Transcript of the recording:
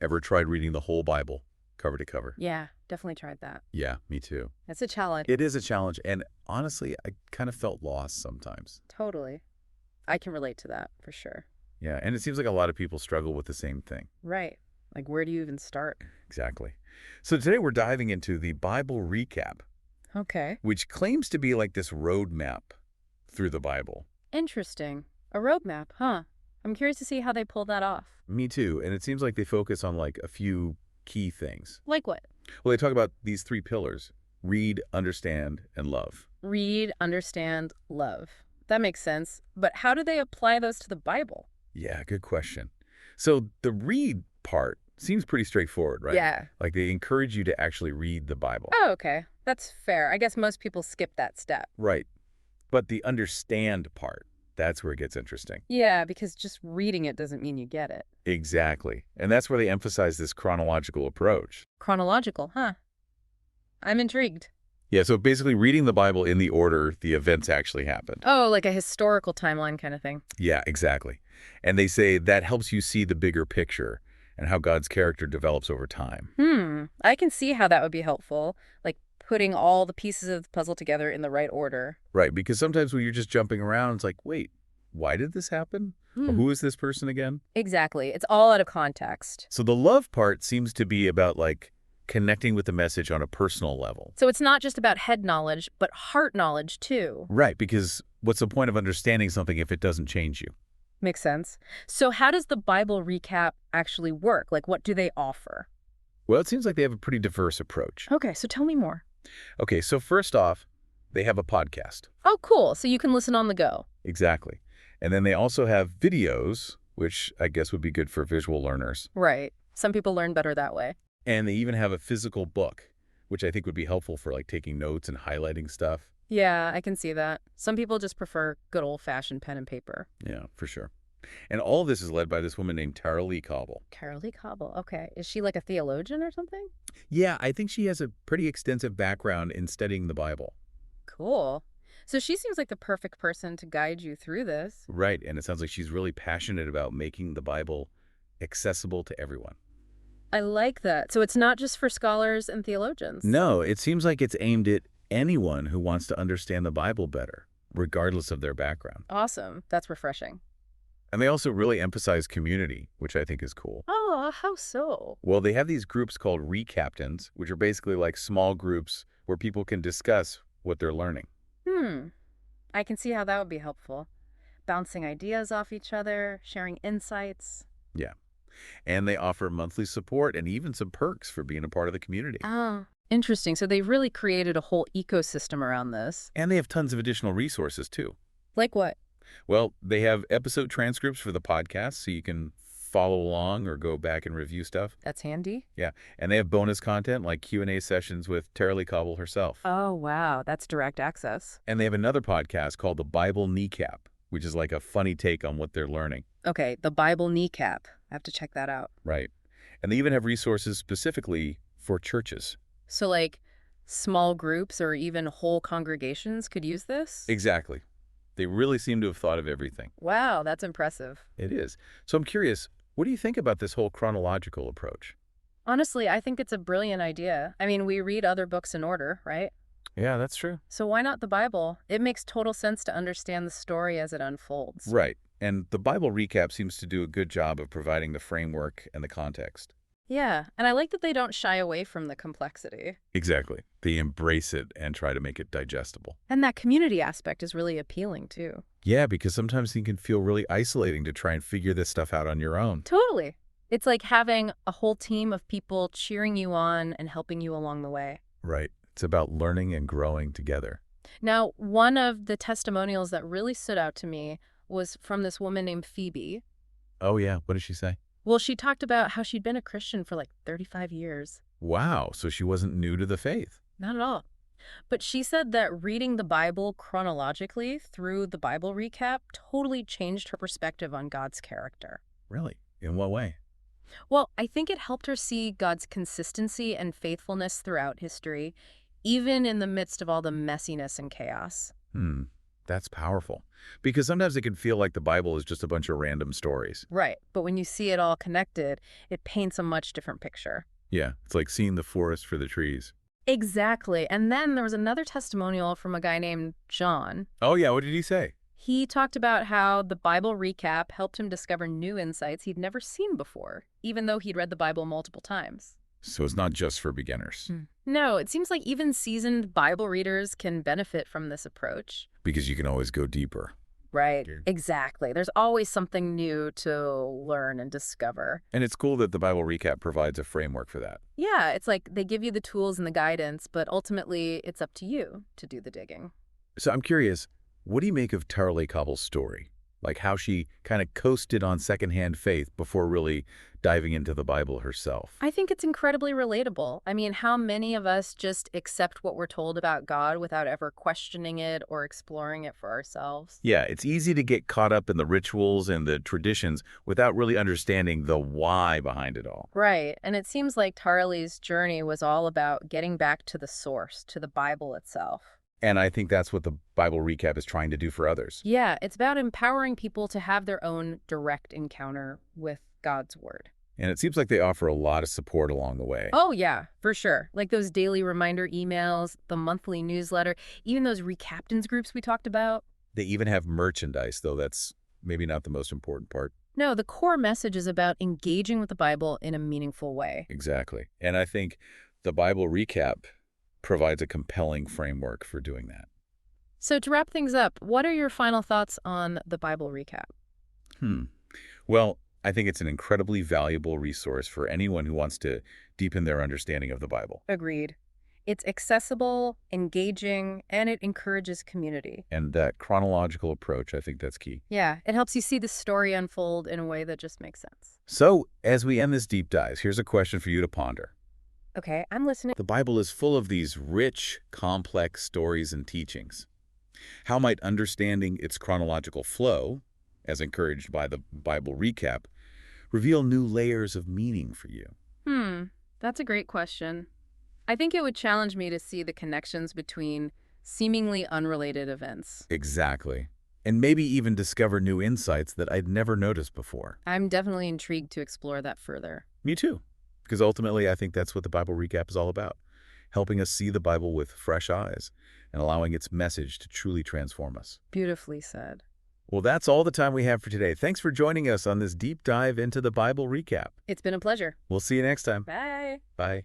Ever tried reading the whole Bible, cover to cover? Yeah, definitely tried that. Yeah, me too. That's a challenge. It is a challenge, and honestly, I kind of felt lost sometimes. Totally. I can relate to that for sure. Yeah, and it seems like a lot of people struggle with the same thing. Right. Like, where do you even start? Exactly. So today we're diving into the Bible recap, Okay. which claims to be like this roadmap through the Bible. Interesting. A roadmap, huh? I'm curious to see how they pull that off. Me too, and it seems like they focus on like a few key things. Like what? Well, they talk about these three pillars: read, understand, and love. Read, understand, love. That makes sense. But how do they apply those to the Bible? Yeah, good question. So the read part seems pretty straightforward, right? Yeah. Like they encourage you to actually read the Bible. Oh, okay. That's fair. I guess most people skip that step. Right. But the understand part, that's where it gets interesting. Yeah, because just reading it doesn't mean you get it. Exactly. And that's where they emphasize this chronological approach. Chronological, huh? I'm intrigued. Yeah, so basically reading the Bible in the order the events actually happened. Oh, like a historical timeline kind of thing. Yeah, exactly. And they say that helps you see the bigger picture and how God's character develops over time. I can see how that would be helpful. Like putting all the pieces of the puzzle together in the right order. Right, because sometimes when you're just jumping around, it's like, wait, why did this happen? Or who is this person again? Exactly. It's all out of context. So the love part seems to be about like connecting with the message on a personal level. So it's not just about head knowledge, but heart knowledge too. Right, because what's the point of understanding something if it doesn't change you? Makes sense. So how does the Bible recap actually work? Like what do they offer? Well, it seems like they have a pretty diverse approach. Okay, so tell me more. Okay, so first off, they have a podcast. Oh, cool. So you can listen on the go. Exactly. And then they also have videos, which I guess would be good for visual learners. Right. Some people learn better that way. And they even have a physical book, which I think would be helpful for like taking notes and highlighting stuff. Yeah, I can see that. Some people just prefer good old-fashioned pen and paper. Yeah, for sure. And all of this is led by this woman named Tara Cobble. Carolee Cobble. Okay. Is she like a theologian or something? Yeah, I think she has a pretty extensive background in studying the Bible. Cool. So she seems like the perfect person to guide you through this. Right, and it sounds like she's really passionate about making the Bible accessible to everyone. I like that. So it's not just for scholars and theologians. No, it seems like it's aimed at anyone who wants to understand the Bible better, regardless of their background. Awesome. That's refreshing. And they also really emphasize community, which I think is cool. Oh, how so? Well, they have these groups called recaptains, which are basically like small groups where people can discuss what they're learning. I can see how that would be helpful. Bouncing ideas off each other, sharing insights. Yeah. And they offer monthly support and even some perks for being a part of the community. Oh, interesting. So they've really created a whole ecosystem around this. And they have tons of additional resources, too. Like what? Well, they have episode transcripts for the podcast, so you can follow along or go back and review stuff. That's handy. Yeah, and they have bonus content like Q&A sessions with Terrence Cobble herself. Oh, wow. That's direct access. And they have another podcast called The Bible Kneecap, which is like a funny take on what they're learning. Okay, the Bible Kneecap. I have to check that out. Right. And they even have resources specifically for churches. So like small groups or even whole congregations could use this? Exactly. They really seem to have thought of everything. Wow, that's impressive. It is. So I'm curious, what do you think about this whole chronological approach? Honestly, I think it's a brilliant idea. I mean, we read other books in order, right? Yeah, that's true. So why not the Bible? It makes total sense to understand the story as it unfolds. Right. And the Bible recap seems to do a good job of providing the framework and the context. Yeah, and I like that they don't shy away from the complexity. Exactly. They embrace it and try to make it digestible. And that community aspect is really appealing, too. Yeah, because sometimes it can feel really isolating to try and figure this stuff out on your own. Totally. It's like having a whole team of people cheering you on and helping you along the way. Right. It's about learning and growing together. Now, one of the testimonials that really stood out to me was from this woman named Phoebe. Oh, yeah. What did she say? Well, she talked about how she'd been a Christian for like 35 years. Wow. So she wasn't new to the faith. Not at all. But she said that reading the Bible chronologically through the Bible recap totally changed her perspective on God's character. Really? In what way? Well, I think it helped her see God's consistency and faithfulness throughout history, even in the midst of all the messiness and chaos. That's powerful. Because sometimes it can feel like the Bible is just a bunch of random stories. Right. But when you see it all connected, it paints a much different picture. Yeah, it's like seeing the forest for the trees. Exactly. And then there was another testimonial from a guy named John. Oh, yeah, what did he say? He talked about how the Bible recap helped him discover new insights he'd never seen before, even though he'd read the Bible multiple times. So it's not just for beginners. No, it seems like even seasoned Bible readers can benefit from this approach. Because you can always go deeper. Right. Yeah. Exactly. There's always something new to learn and discover. And it's cool that the Bible recap provides a framework for that. Yeah, it's like they give you the tools and the guidance, but ultimately it's up to you to do the digging. So I'm curious, what do you make of Tarley Cobble's story? Like how she kind of coasted on secondhand faith before really diving into the Bible herself. I think it's incredibly relatable. I mean, how many of us just accept what we're told about God without ever questioning it or exploring it for ourselves? Yeah, it's easy to get caught up in the rituals and the traditions without really understanding the why behind it all. Right. And it seems like Tarley's journey was all about getting back to the source, to the Bible itself. And I think that's what the Bible recap is trying to do for others. Yeah, it's about empowering people to have their own direct encounter with God's word. And it seems like they offer a lot of support along the way. Oh, yeah, for sure. Like those daily reminder emails, the monthly newsletter, even those recaptains groups we talked about. They even have merchandise, though that's maybe not the most important part. No, the core message is about engaging with the Bible in a meaningful way. Exactly. And I think the Bible recap provides a compelling framework for doing that. So to wrap things up, what are your final thoughts on the Bible recap? Well, I think it's an incredibly valuable resource for anyone who wants to deepen their understanding of the Bible. Agreed. It's accessible, engaging, and it encourages community. And that chronological approach, I think that's key. Yeah, it helps you see the story unfold in a way that just makes sense. So, as we end this deep dive, here's a question for you to ponder. Okay, I'm listening. The Bible is full of these rich, complex stories and teachings. How might understanding its chronological flow, as encouraged by the Bible recap, reveal new layers of meaning for you? That's a great question. I think it would challenge me to see the connections between seemingly unrelated events. Exactly. And maybe even discover new insights that I'd never noticed before. I'm definitely intrigued to explore that further. Me too. Because ultimately, I think that's what the Bible recap is all about. Helping us see the Bible with fresh eyes and allowing its message to truly transform us. Beautifully said. Well, that's all the time we have for today. Thanks for joining us on this deep dive into the Bible recap. It's been a pleasure. We'll see you next time. Bye. Bye.